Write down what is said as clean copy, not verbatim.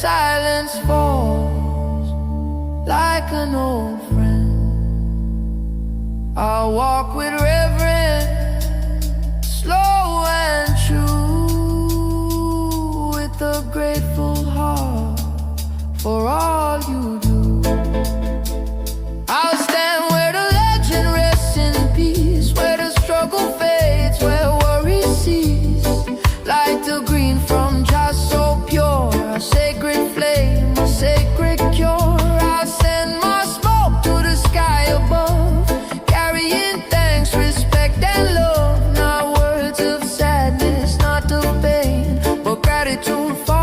silence falls like an old friend, I'll walk with reverence, slow and true, with a grateful heart for all you do. I'll stand where the legend rests in peace, where the struggle fades, where worry cease, like the green from just so pure, a sacred flame, a sacred cure. I'll send my smoke to the sky above, carrying thanks, respect and love, not words of sadness, not of pain, but gratitude for